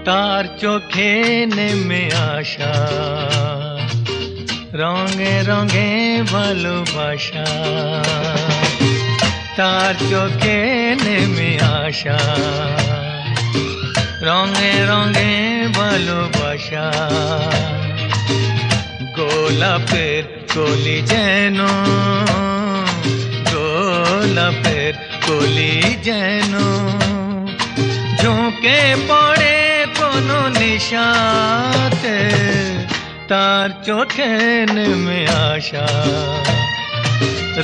তার চোখে নেমে আসা রঙে রঙে ভালোবাসা, তার চোখে নেমে আসা রঙে রঙে ভালোবাসা। গোলাপের কলি যেন, গোলাপের কলি যেন ঝুঁকে পড়ে কোনো নিশাতে, তার চোখে নেমে আসা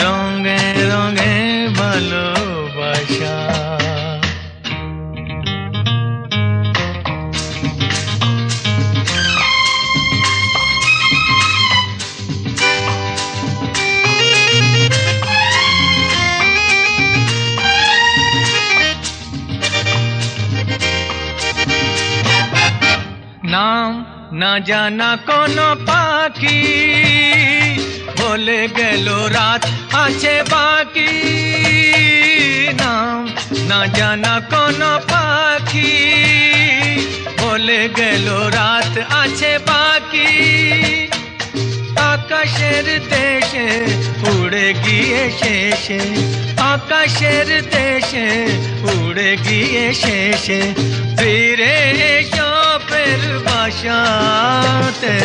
রঙে রঙে ভালোবাসা। নাম না জানা কোনো পাখি বলে গেল রাত আছে বাকি, নাম না জানা কোনো পাখি বলে গেল রাত আছে বাকি। আকাশের দেশে উড়ে গিয়ে শেষে, আকাশের দেশে উড়ে গিয়ে শেষে ফিরে এসো ফের বাসাতে,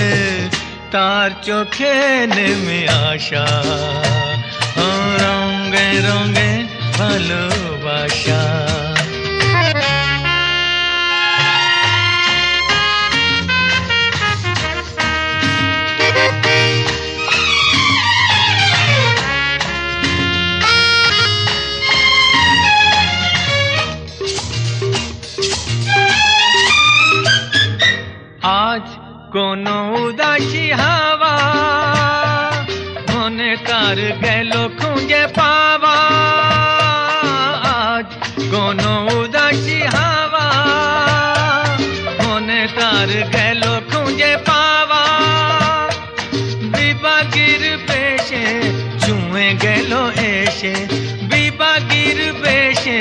তার চোখে নেমে আসা রঙে রঙে ভালোবাসা। আজ কোনো উদাসী হাওয়া মনে কার গেল খুঁজে পাওয়া, আজ কোনো উদাসী হাওয়া মনে কার গেল খুঁজে পাওয়া। বিভাগীর বেশে ছুঁয়ে গেল এসে, বিভাগীর বেশে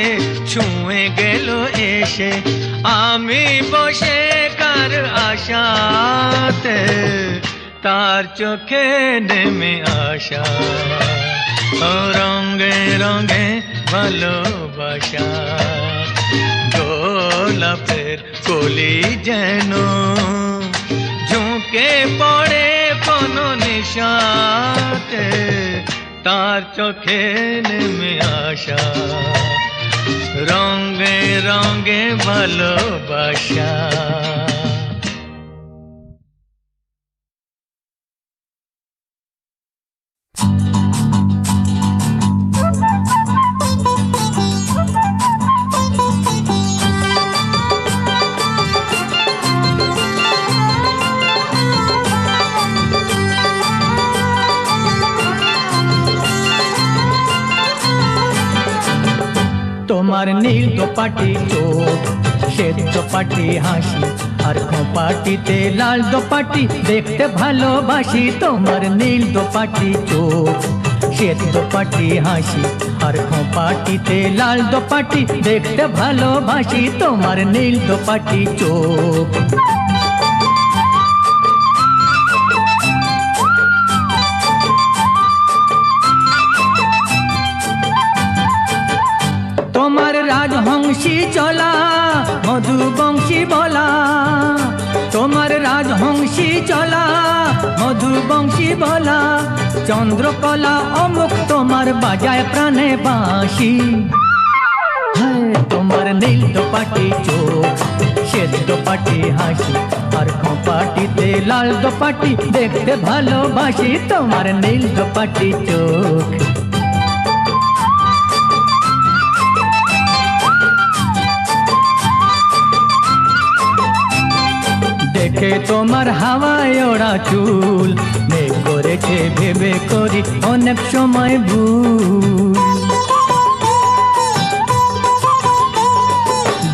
ছুঁয়ে গেল এসে আমি বসে কার আশাতে, তার চোখে নেমে আসা রঙে রঙে ভালোবাসা। গোলাপের কলি যেন ঝুঁকে পড়ে কোনো নিশাতে, তার চোখে নেমে আসা রঙে রঙে ভালোবাসা। তোমার নীল দোপাটি চোখ, শ্বেত দোপাটি হাসি, আর খোঁপাটিতে লাল দোপাটি দেখতে ভালোবাসি। তোমার নীল দোপাটি চোখ, শ্বেত দোপাটি হাসি, আর খোঁপাটিতে লাল দোপাটি দেখতে ভালোবাসি। তোমার নীল দোপাটি চোখ। তোমার রাজহংসী চলা মধুবংশী বলা, তোমার রাজহংসী চলা মধুবংশী বলা, চন্দ্রকলা অমুক তোমার বাজায় প্রাণে বাঁশি। তোমার নীল দোপাটি চোখ, শ্বেত দোপাটি হাসি, আর খোঁপাটিতে লাল দোপাটি দেখতে ভালোবাসি। তোমার নীল দোপাটি চোখ। দেখে তোমার হাওয়ায় ওড়া চুল মেঘ করেছে ভেবে করি অনেক সময় ভুল।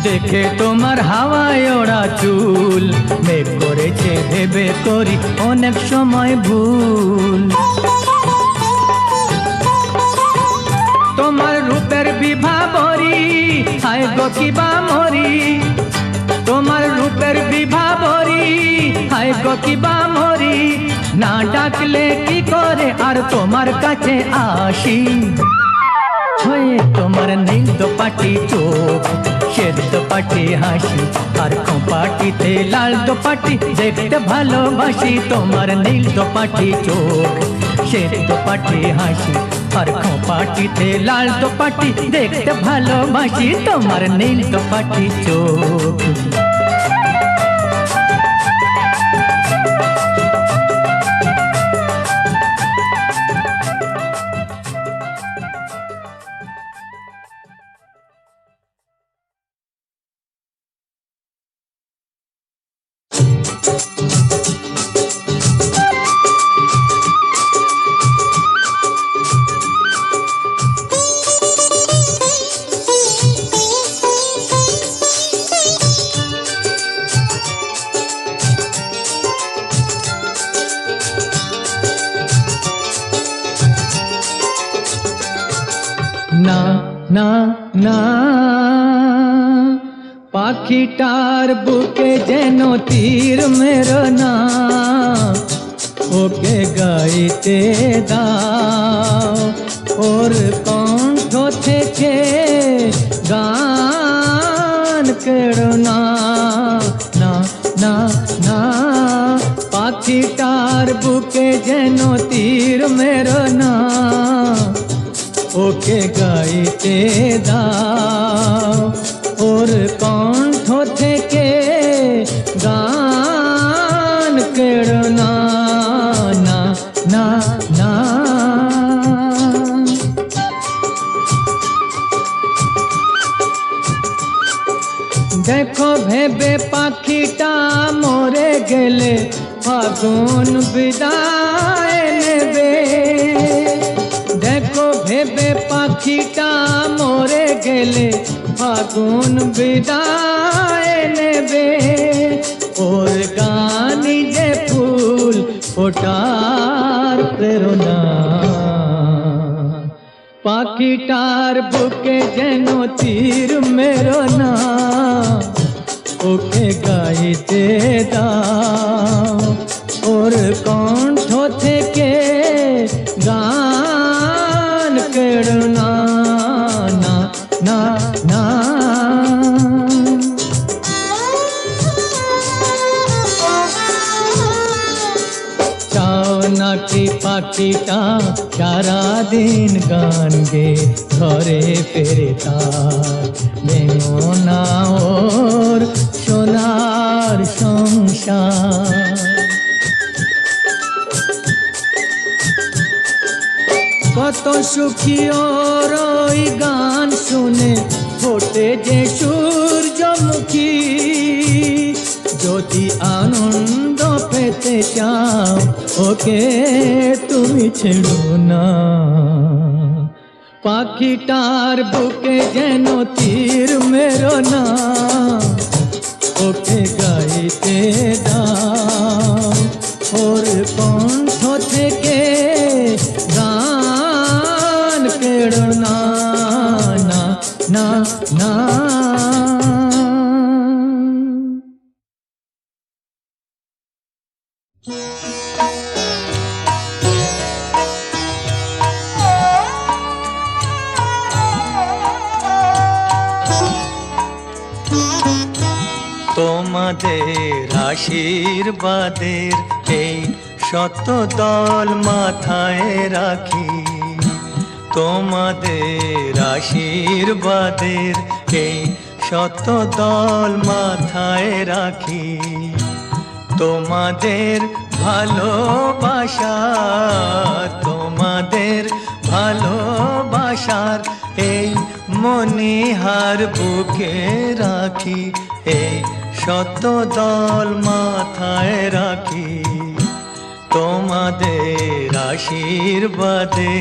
দেখে তোমার হাওয়ায় ওড়া চুল মেঘ করেছে ভেবে করি অনেক সময় ভুল। তোমার রূপের বিভা বরি হায় গো কিবা মরি, তোমার রূপের কিবা মরি, না ডাকলে কি করে আর তোমার কাছে আসি। হয়ে তোমার নীল দোপাটি চোখ, শ্বেত দোপাটি হাসি, আর খোঁপাটিতে লাল দোপাটি দেখতে ভালোবাসি। তোমার নীল দোপাটি চোখ, শ্বেত দোপাটি হাসি, আর খোঁপাটিতে লাল দোপাটি দেখতে ভালোবাসি। তোমার নীল দোপাটি চোখ। না না না, পাখিটার বুকে যেন তীর মেরো না, ওকে গাইতে দাও, ওর কণ্ঠ থেকে গান কেড়ো না। না না না, পাখিটার বুকে যেন তীর মেরো না, ওকে গাইতে দাও, ওর কণ্ঠ থেকে গান কেড়ো না। না না না, দেখো ভেবে পাখিটা মরে গেলে ফাগুন বিদায় নেবে। দেখো ভেবে পাখিটা মরে গেলে ফাগুন বিদায় নেবে। ওর গানি যে ফুল ফোটার প্রেরণা, পাখিটার বুকে যেন তীর মেরো না, ওকে গাইতে দাও, ওর কণ্ঠ থেকে গান কেড়ো না। না না না, চাও নাকি পাখিটা সারাদিন গান গে ঘরে ফেরে তার, ভেঙো না ওর সোনার সংসার। কত সুখী ওর ওই গান শুনে ফোটে যে সূর্যমুখী। যদি আনন্দ পেতে চাও ওকে তুমি ছেড়ো না, পাখিটার বুকে যেন তীর মেরো না, ওকে গাইতে দাও, ওর কণ্ঠ থেকে গান কেড়ো না। না না না, তোমাদের আশীর্বাদের এই শত দল মাথায় রাখি, তোমাদের আশীর্বাদের এই শত দল মাথায় রাখি। তোমাদের ভালোবাসা, তোমাদের ভালোবাসার এই মনিহার বুকে রাখি, এই শত দল মাথায় রাখি, তোমাদের আশীর্বাদে।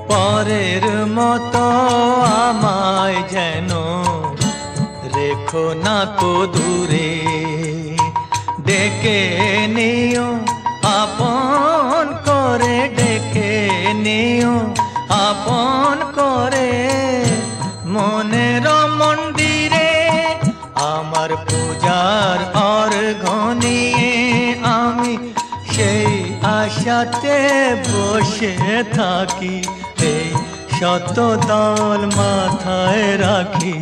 পরের মতো আমায় যেন রেখো না কো দূরে, ডেকে নিও আপন করে ডেকে নিও আপন করে মনের মন্দিরে আমার পূজার অর্ঘ্য নিয়ে আমি সেই আশাতে বসে থাকি এই শত দল মাথায় রাখি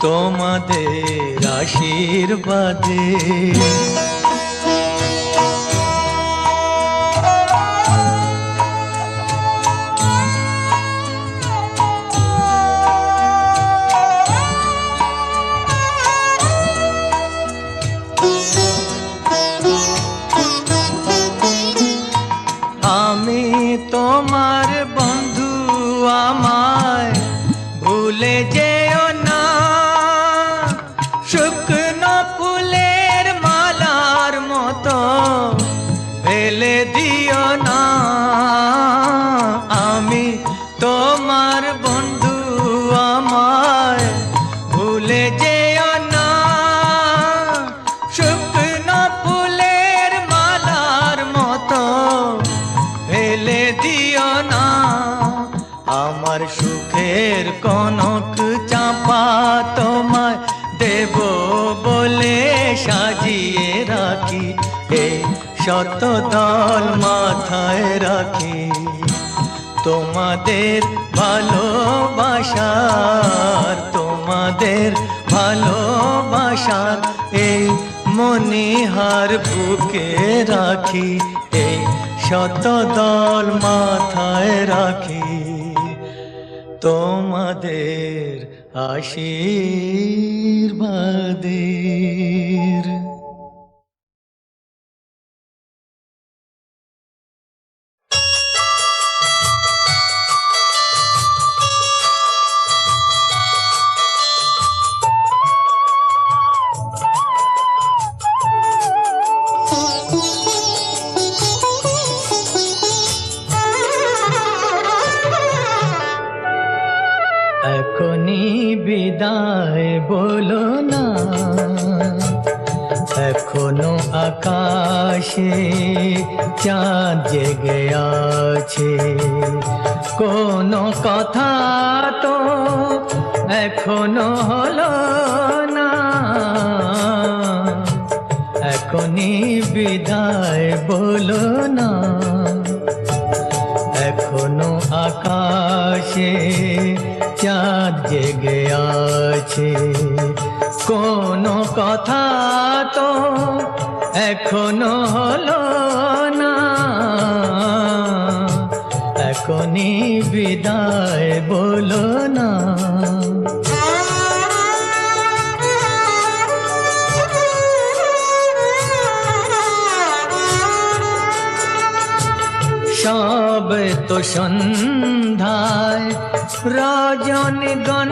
তোমাদের আশীর্বাদে আমি তোমার বন্ধু আমায় ভুলে যেও না শুকনো ফুলের মালার মতো ফেলে দিও না আমি তোমার বন্ধু আমায় ভুলে যেও না শুকনো ফুলের মালার মতো ফেলে দিও না আমার সুখের কনক চাপা তোমায় দেব বলে সাজিয়ে রাখি এই শত দল মাথায় রাখি তোমাদের ভালোবাসার এই মনিহার বুকে রাখি এই শত দল মাথায় রাখি তোমাদের আশীর্বাদের এখনই বিদায় বলো না এখনো আকাশে চাঁদ জেগে আছে কোনো কথা তো এখনো হলো না এখনই বিদায় বলো না এখনো আকাশে চাঁদ জেগে আছে কোনো কথা তো এখনো হলো না এখনই বিদায় বলো না সব তো সন্ধ্যায় রজনীগন্ধায়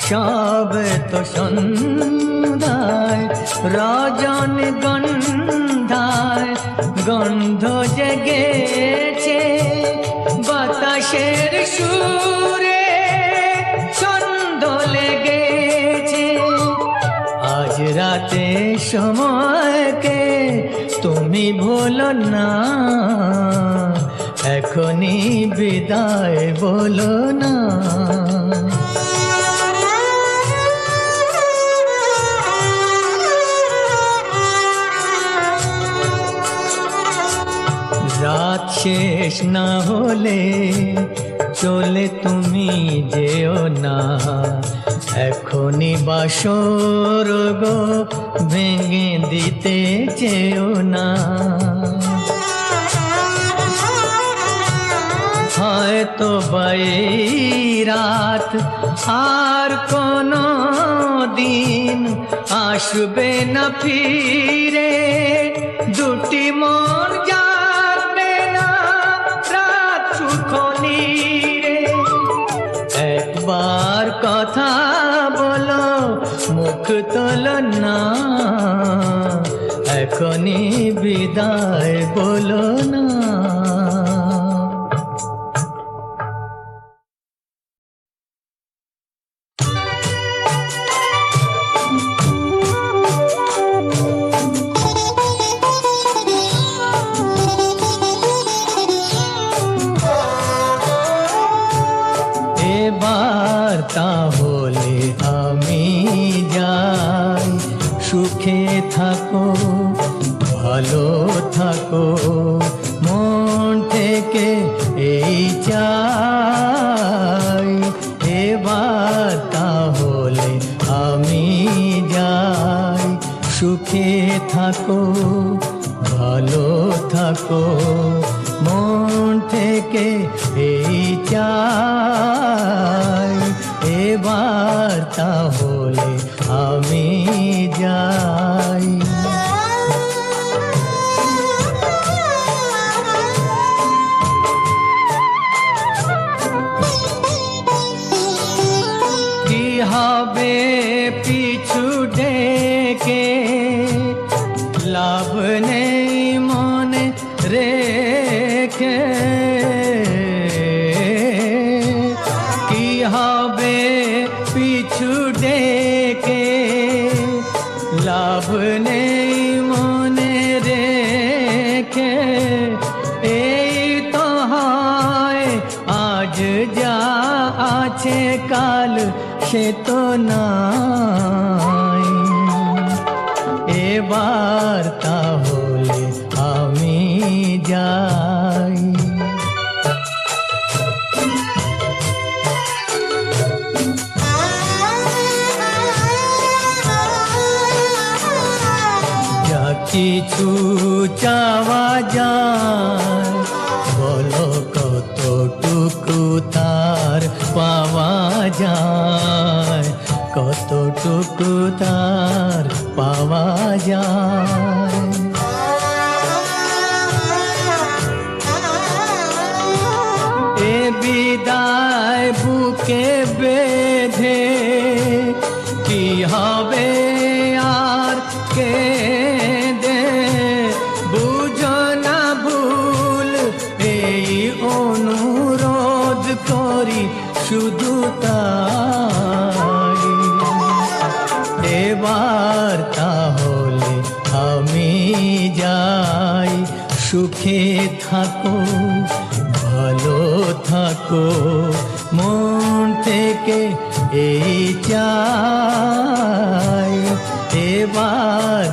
সব তো সন্ধ্যায় রজনীগন্ধায় গন্ধ জেগেছে বাতাসের সুরে ছন্দ লেগেছে আজ রাতে সময়কে তুমি ভুলো না এখনই বিদায় বলো না রাত শেষ না হলে চলে তুমি যেও না এখনই বাসর গো ভেঙে দিতে চেও না হয়তো বাই রাত আর কোনো দিন আসবে না ফিরে দুটি মন যাবে না রাত সুখনীরে একবার কথা বলো মুখ তোলো না এখনই বিদায় বলো না তাহলে আমি যাই। সুখে থাকো, ভালো থাকো, মন থেকে এই চাই। এবার তাহলে আমি যাই। সুখে থাকো, ভালো থাকো, মন থেকে এই চাই। এবার তাহলে আমি যাই। কি হবে পিছু ডেকে, লাভ নেই মনে রেখে। কি হবে পিছু ডেকে, লাভ নেই মনে রেখে। এই তো হয় আজ যা আছে কাল সে তো নাই। এবার তাহলে আমি যাই। যা কিছু চাওয়া যায়, বলো কতটুকু তার পাওয়া যায়। কতটুকু তার পাওয়া যায়। এ বিদায় বুকে বেঁধে কি হবে আর কেঁদে। বুঝো না ভুল এই অনুরোধ করি শুধু তাই। এবার তাহলে আমি যাই। সুখে থাকো, ভালো থাকো, মন থেকে এই চাই। এবার